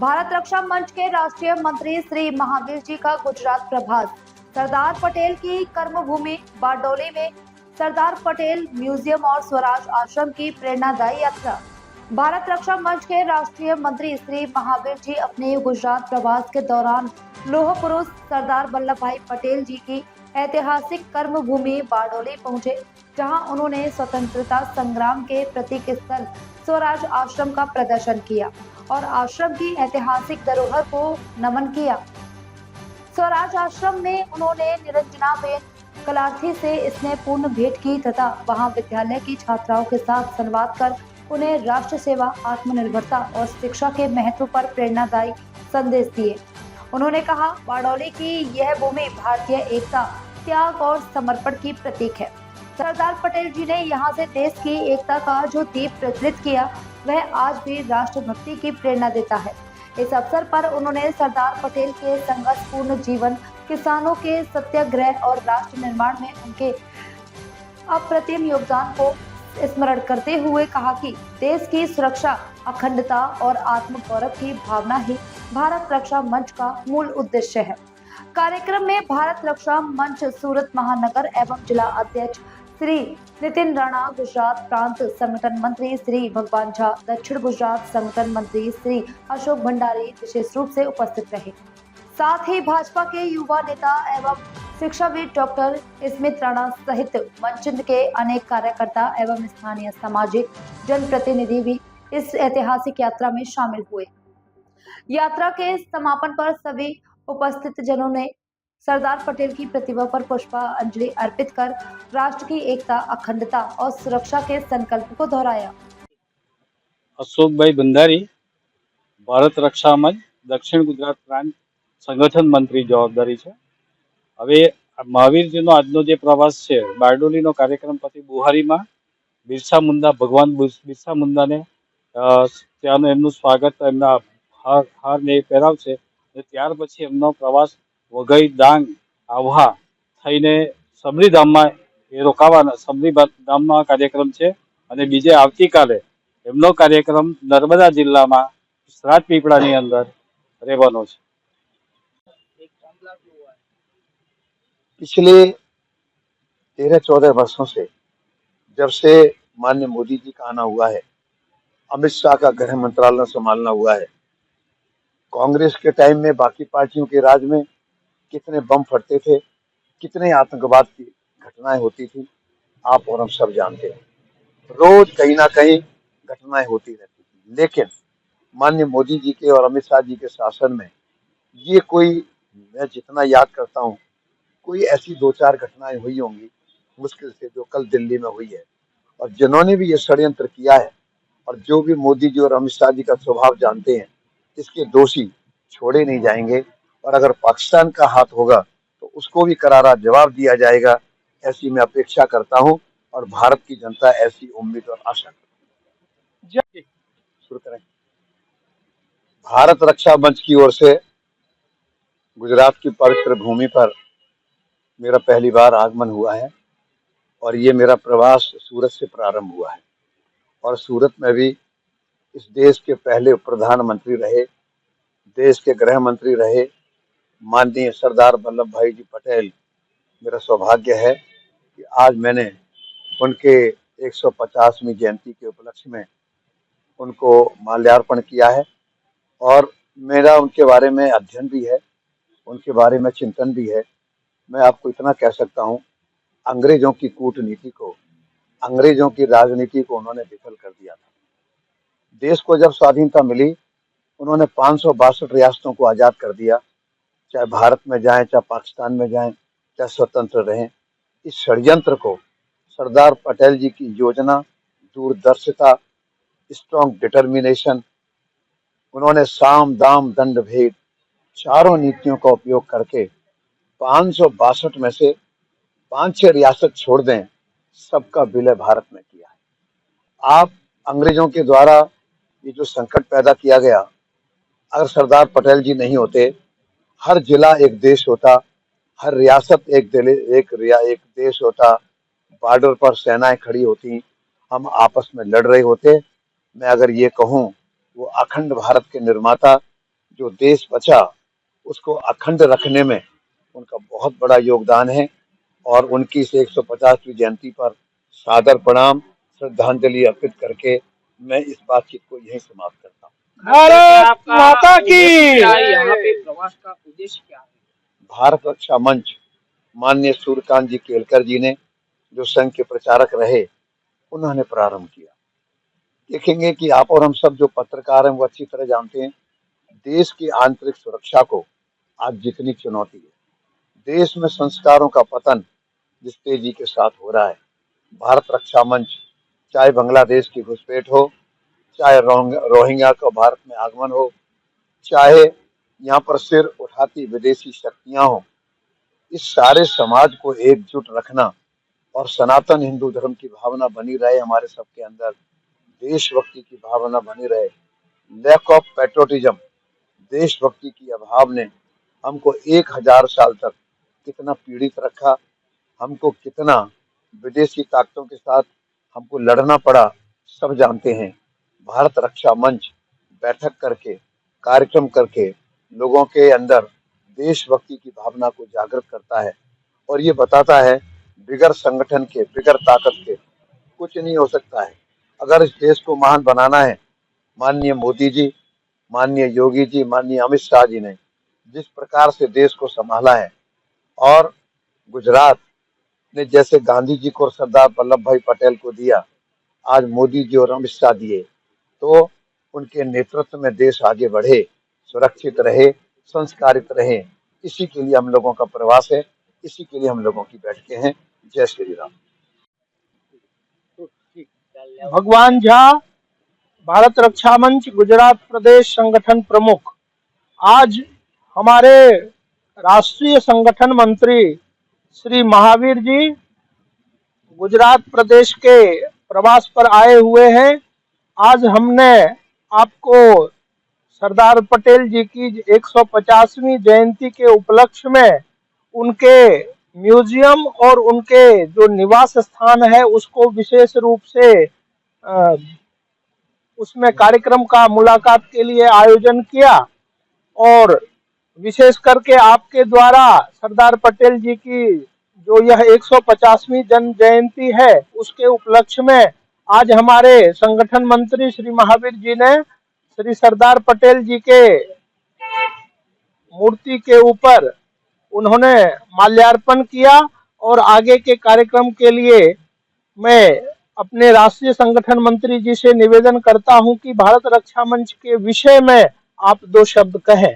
भारत रक्षा मंच के राष्ट्रीय मंत्री श्री महावीर जी का गुजरात प्रभास। सरदार पटेल की कर्मभूमि बारडोली में सरदार पटेल म्यूजियम और स्वराज आश्रम की प्रेरणादायी यात्रा। भारत रक्षा मंच के राष्ट्रीय मंत्री श्री महावीर जी अपने गुजरात प्रवास के दौरान लौह पुरुष सरदार वल्लभ भाई पटेल जी की ऐतिहासिक कर्मभूमि बारडोली पहुंचे, जहां उन्होंने स्वतंत्रता संग्राम के प्रतीक स्थल स्वराज आश्रम का प्रदर्शन किया और आश्रम की ऐतिहासिक धरोहर को नमन किया। स्वराज आश्रम में उन्होंने निरंजनाबेन कलार्थी से स्नेहपूर्ण भेंट की तथा वहां विद्यालय की छात्राओं के साथ संवाद कर उन्हें राष्ट्र सेवा, आत्मनिर्भरता और शिक्षा के महत्व पर प्रेरणादायी संदेश दिए। उन्होंने कहा, बारडोली की यह भूमि भारतीय एकता, त्याग और समर्पण की प्रतीक है। सरदार पटेल जी ने यहाँ से देश की एकता का जो दीप प्रज्वलित किया, वह आज भी राष्ट्रभक्ति की प्रेरणा देता है। इस अवसर पर उन्होंने सरदार पटेल के संघर्षपूर्ण जीवन, किसानों के सत्याग्रह और राष्ट्र निर्माण में उनके अप्रतिम योगदान को स्मरण करते हुए कहा कि देश की सुरक्षा, अखंडता और आत्मगौरव की भावना ही भारत रक्षा मंच का मूल उद्देश्य है। कार्यक्रम में भारत रक्षा मंच सूरत महानगर एवं जिला अध्यक्ष श्री नितिन राणा, गुजरात प्रांत संगठन मंत्री श्री भगवान झा, दक्षिण गुजरात संगठन मंत्री श्री अशोक भंडारी विशेष रूप से उपस्थित रहे। साथ ही भाजपा के युवा नेता एवं शिक्षाविद डॉक्टर स्मित राणा सहित मंच के अनेक कार्यकर्ता एवं स्थानीय सामाजिक जनप्रतिनिधि भी इस ऐतिहासिक यात्रा में शामिल हुए। यात्रा के समापन पर सभी उपस्थित जनों ने सरदार पटेल की प्रतिमा पर पुष्पांजलि अर्पित कर राष्ट्र की एकता, अखंडता और सुरक्षा के संकल्प को दोहराया। अशोक भाई भंडारी, भारत रक्षा मंच दक्षिण गुजरात प्रांत संगठन मंत्री जवाबदारी है। हवे महावीरजीनो आजनो जे प्रवास है, बारडोलीनो कार्यक्रम पछी बुहारीमां बिरसा मुंडा, भगवान बिरसा मुंडाने त्यानुं एमनुं स्वागत, एमना हार ने पहेरावशे। त्यार पछी एमनो प्रवास वघई, डांग, आव्हा थईने सबरीधाममां ए रोकावाना। सबरीधाममां कार्यक्रम छे अने बीजे आवतीकाले एमनो कार्यक्रम नर्मदा जिल्लामां રાજપીપળાની અંદર રહેવાનો છે। पिछले 13-14 वर्षों से जब से माननीय मोदी जी का आना हुआ है, अमित शाह का गृह मंत्रालय संभालना हुआ है, कांग्रेस के टाइम में बाकी पार्टियों के राज में कितने बम फटते थे, कितने आतंकवाद की घटनाएं होती थी, आप और हम सब जानते हैं। रोज कहीं ना कहीं घटनाएं होती रहती थी, लेकिन माननीय मोदी जी के और अमित शाह जी के शासन में ये कोई, मैं जितना याद करता हूँ, कोई ऐसी 2-4 घटनाएं हुई होंगी मुश्किल से, जो कल दिल्ली में हुई है। और जिन्होंने भी ये षड्यंत्र किया है और जो भी मोदी जी और अमित शाह जी का स्वभाव जानते हैं, इसके दोषी छोड़े नहीं जाएंगे। और अगर पाकिस्तान का हाथ होगा तो उसको भी करारा जवाब दिया जाएगा, ऐसी मैं अपेक्षा करता हूं और भारत की जनता ऐसी उम्मीद और आशा करती है। शुरू करें। भारत रक्षा मंच की ओर से गुजरात की पवित्र भूमि पर मेरा पहली बार आगमन हुआ है और ये मेरा प्रवास सूरत से प्रारंभ हुआ है। और सूरत में भी इस देश के पहले प्रधानमंत्री रहे, देश के गृह मंत्री रहे, माननीय सरदार वल्लभ भाई जी पटेल, मेरा सौभाग्य है कि आज मैंने उनके 150वीं जयंती के उपलक्ष्य में उनको माल्यार्पण किया है। और मेरा उनके बारे में अध्ययन भी है, उनके बारे में चिंतन भी है। मैं आपको इतना कह सकता हूँ, अंग्रेजों की कूटनीति को, अंग्रेजों की राजनीति को उन्होंने विफल कर दिया था। देश को जब स्वाधीनता मिली, उन्होंने 562 रियासतों को आज़ाद कर दिया। चाहे भारत में जाएं, चाहे पाकिस्तान में जाएं, चाहे स्वतंत्र रहें। इस षड्यंत्र को सरदार पटेल जी की योजना, दूरदर्शिता, स्ट्रॉन्ग डिटर्मिनेशन, उन्होंने साम दाम दंड भेद चारों नीतियों का उपयोग करके 562 में से 5-6 रियासत छोड़ दें, सबका विलय भारत में किया है। आप अंग्रेजों के द्वारा ये जो संकट पैदा किया गया, अगर सरदार पटेल जी नहीं होते, हर जिला एक देश होता, हर रियासत एक देश होता, बॉर्डर पर सेनाएं खड़ी होती, हम आपस में लड़ रहे होते। मैं अगर ये कहूँ, वो अखंड भारत के निर्माता जो देश बचा उसको अखंड रखने में उनका बहुत बड़ा योगदान है और उनकी इस 150वीं जयंती पर सादर प्रणाम श्रद्धांजलि अर्पित करके मैं इस बातचीत को यहीं समाप्त करता हूँ। भारत माता की यहाँ पे प्रवास का उद्देश्य क्या है? भारत रक्षा मंच माननीय सूर्यकांत जी केलकर जी ने जो संघ के प्रचारक रहे उन्होंने प्रारंभ किया। देखेंगे कि आप और हम सब जो पत्रकार हैं वो अच्छी तरह जानते हैं देश की आंतरिक सुरक्षा को आज जितनी चुनौती है, देश में संस्कारों का पतन जिस तेजी के साथ हो रहा है, भारत रक्षा मंच चाहे बांग्लादेश की घुसपैठ हो, चाहे रोहिंग्या का भारत में आगमन हो, चाहे यहाँ पर सिर उठाती विदेशी शक्तियां हो, इस सारे समाज को एकजुट रखना और सनातन हिंदू धर्म की भावना बनी रहे, हमारे सबके अंदर देशभक्ति की भावना बनी रहे। लैक ऑफ पैट्रियोटिज्म, देशभक्ति की अभाव ने हमको 1000 साल तक कितना पीड़ित रखा, हमको कितना विदेशी ताकतों के साथ हमको लड़ना पड़ा, सब जानते हैं। भारत रक्षा मंच बैठक करके, कार्यक्रम करके लोगों के अंदर देशभक्ति की भावना को जागृत करता है और ये बताता है बिगर संगठन के, बिगर ताकत के कुछ नहीं हो सकता है। अगर इस देश को महान बनाना है, माननीय मोदी जी, माननीय योगी जी, माननीय अमित शाह जी ने जिस प्रकार से देश को संभाला है और गुजरात ने जैसे गांधी जी को और सरदार वल्लभ भाई पटेल को दिया, आज मोदी जी और अमित शाह दिए, तो उनके नेतृत्व में देश आगे बढ़े, सुरक्षित रहे, संस्कारित रहे। इसी के लिए हम लोगों का प्रवास है, इसी के लिए हम लोगों की बैठकें हैं। जय श्री राम। भगवान झा, भारत रक्षा मंच गुजरात प्रदेश संगठन प्रमुख। आज हमारे राष्ट्रीय संगठन मंत्री श्री महावीर जी गुजरात प्रदेश के प्रवास पर आए हुए हैं। आज हमने आपको सरदार पटेल जी की 150वीं जयंती के उपलक्ष्य में उनके म्यूजियम और उनके जो निवास स्थान है उसको विशेष रूप से उसमें कार्यक्रम का मुलाकात के लिए आयोजन किया और विशेष करके आपके द्वारा सरदार पटेल जी की जो यह 150वीं जन्म जयंती है उसके उपलक्ष्य में आज हमारे संगठन मंत्री श्री महावीर जी ने श्री सरदार पटेल जी के मूर्ति के ऊपर उन्होंने माल्यार्पण किया और आगे के कार्यक्रम के लिए मैं अपने राष्ट्रीय संगठन मंत्री जी से निवेदन करता हूं कि भारत रक्षा मंच के विषय में आप 2 शब्द कहें।